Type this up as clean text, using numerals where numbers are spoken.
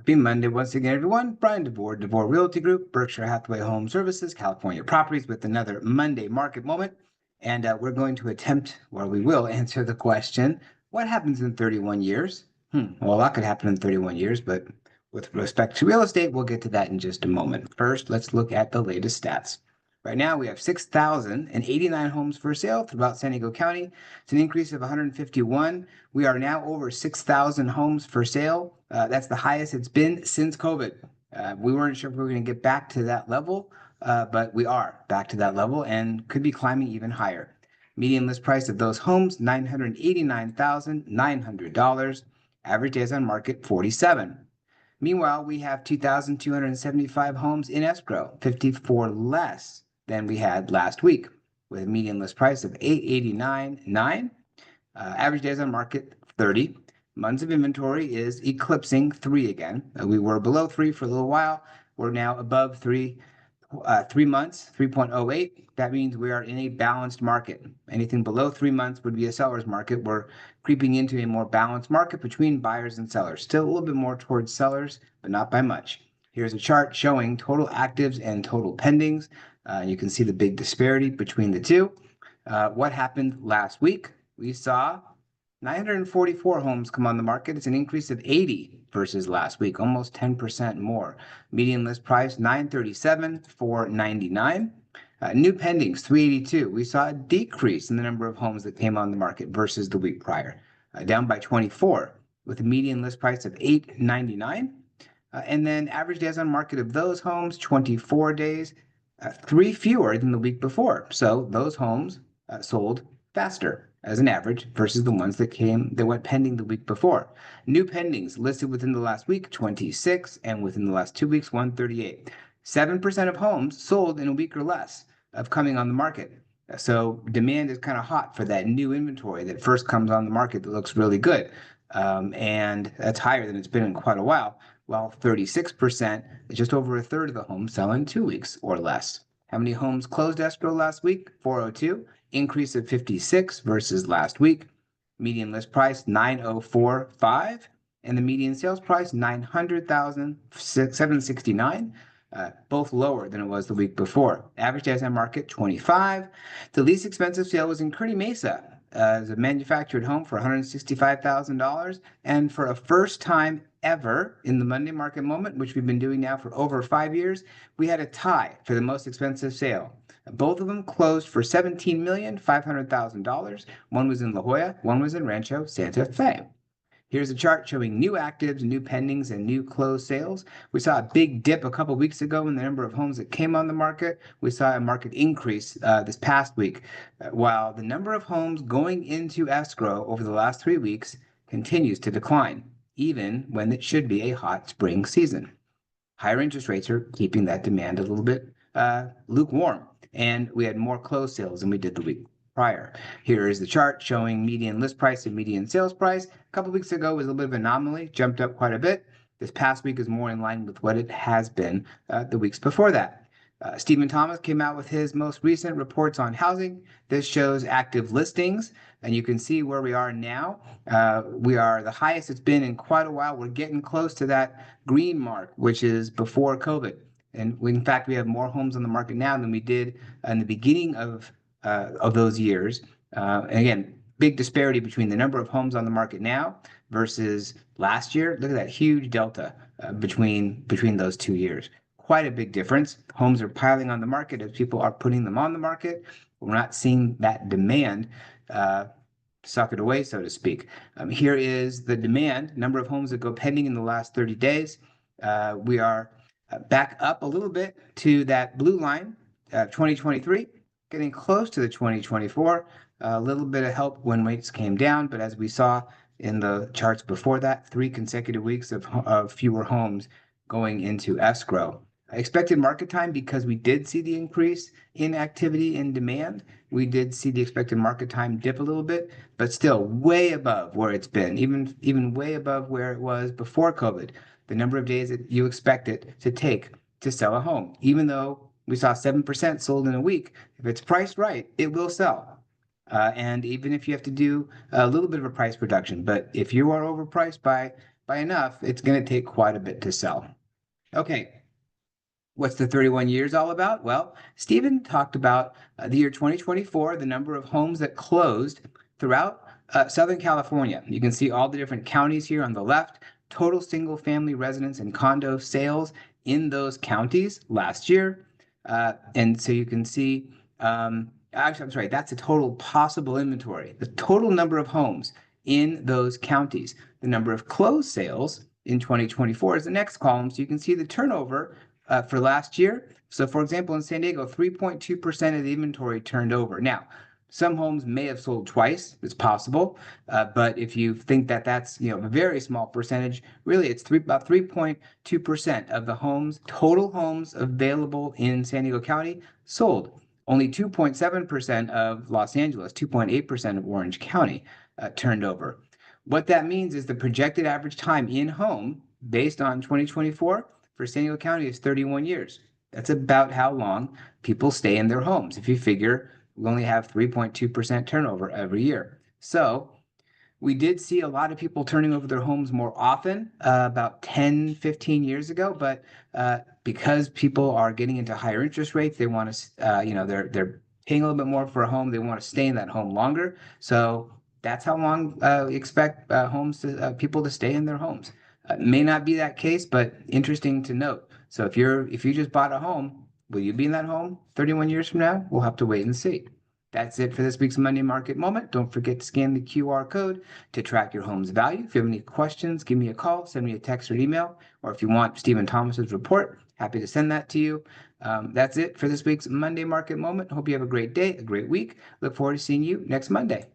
Happy Monday once again, everyone. Bryan Devore, Devore Realty Group, Berkshire Hathaway Home Services, California Properties with another Monday market moment. And we're going to attempt, or we will answer the question, what happens in 31 years? Well, a lot could happen in 31 years, but with respect to real estate, we'll get to that in just a moment. First, let's look at the latest stats. Right now, we have 6,089 homes for sale throughout San Diego County. It's an increase of 151. We are now over 6,000 homes for sale. That's the highest it's been since COVID. We weren't sure if we were going to get back to that level, but we are back to that level and could be climbing even higher. Median list price of those homes, $989,900. Average days on market, 47. Meanwhile, we have 2,275 homes in escrow, 54 less than we had last week, with a median list price of $889,900. Average days on market, 30. Months of inventory is eclipsing 3 again. We were below 3 for a little while. We're now above 3 months, 3.08. That means we are in a balanced market. Anything below 3 months would be a seller's market. We're creeping into a more balanced market between buyers and sellers. Still a little bit more towards sellers, but not by much. Here's a chart showing total actives and total pendings. You can see the big disparity between the two. What happened last week? We saw 944 homes come on the market. It's an increase of 80 versus last week, almost 10% more. Median list price, $937,499. New pendings, 382. We saw a decrease in the number of homes that came on the market versus the week prior, down by 24, with a median list price of $899. And then average days on market of those homes, 24 days, 3 fewer than the week before. So those homes sold faster as an average versus the ones that went pending the week before. New pendings listed within the last week, 26, and within the last 2 weeks, 138. 7% of homes sold in a week or less of coming on the market. So demand is kind of hot for that new inventory that first comes on the market that looks really good. And that's higher than it's been in quite a while. While 36%, just over a third of the homes sell in 2 weeks or less. How many homes closed escrow last week? 402, increase of 56 versus last week. Median list price, $904,500, and the median sales price, $900,769, both lower than it was the week before. Average days on market, 25. The least expensive sale was in Kearny Mesa. As a manufactured home for $165,000, and for a first time ever in the Monday market moment, which we've been doing now for over 5 years, we had a tie for the most expensive sale. Both of them closed for $17,500,000. One was in La Jolla, one was in Rancho Santa Fe. Here's a chart showing new actives, new pendings, and new closed sales. We saw a big dip a couple weeks ago in the number of homes that came on the market. We saw a market increase this past week, while the number of homes going into escrow over the last 3 weeks continues to decline, even when it should be a hot spring season. Higher interest rates are keeping that demand a little bit lukewarm, and we had more closed sales than we did the week prior. Here is the chart showing median list price and median sales price. A couple weeks ago was a little bit of an anomaly, jumped up quite a bit. This past week is more in line with what it has been the weeks before that. Stephen Thomas came out with his most recent reports on housing. This shows active listings, and you can see where we are now. We are the highest it's been in quite a while. We're getting close to that green mark, which is before COVID. And in fact, we have more homes on the market now than we did in the beginning of those years. And again, big disparity between the number of homes on the market now versus last year. Look at that huge delta between those 2 years. Quite a big difference. Homes are piling on the market as people are putting them on the market. We're not seeing that demand suck it away, so to speak. Here is the demand, number of homes that go pending in the last 30 days. We are back up a little bit to that blue line, 2023. Getting close to the 2024, a little bit of help when rates came down, but as we saw in the charts before that, 3 consecutive weeks of fewer homes going into escrow. Expected market time, because we did see the increase in activity and demand, we did see the expected market time dip a little bit, but still way above where it's been, even way above where it was before COVID. The number of days that you expect it to take to sell a home, even though we saw 7% sold in a week. If it's priced right, it will sell. And even if you have to do a little bit of a price reduction, but if you are overpriced by by enough, it's going to take quite a bit to sell. Okay. What's the 31 years all about? Well, Stephen talked about the year 2024, the number of homes that closed throughout Southern California. You can see all the different counties here on the left, total single family residence and condo sales in those counties last year. And so you can see, actually, I'm sorry, that's the total possible inventory, the total number of homes in those counties. The number of closed sales in 2024 is the next column. So you can see the turnover for last year. So, for example, in San Diego, 3.2% of the inventory turned over. Now, some homes may have sold twice. It's possible, but if you think that that's a very small percentage, really it's about 3.2% of the homes, total homes available in San Diego County sold. Only 2.7% of Los Angeles, 2.8% of Orange County turned over. What that means is the projected average time in home based on 2024 for San Diego County is 31 years. That's about how long people stay in their homes. If you figure we only have 3.2% turnover every year. So we did see a lot of people turning over their homes more often about 10, 15 years ago, but because people are getting into higher interest rates, they want to, they're paying a little bit more for a home. They want to stay in that home longer. So that's how long we expect people to stay in their homes. May not be that case, but interesting to note. So if you just bought a home, will you be in that home 31 years from now? We'll have to wait and see. That's it for this week's Monday Market Moment. Don't forget to scan the QR code to track your home's value. If you have any questions, give me a call, send me a text or email, or if you want Stephen Thomas's report, happy to send that to you. That's it for this week's Monday Market Moment. Hope you have a great day, a great week. Look forward to seeing you next Monday.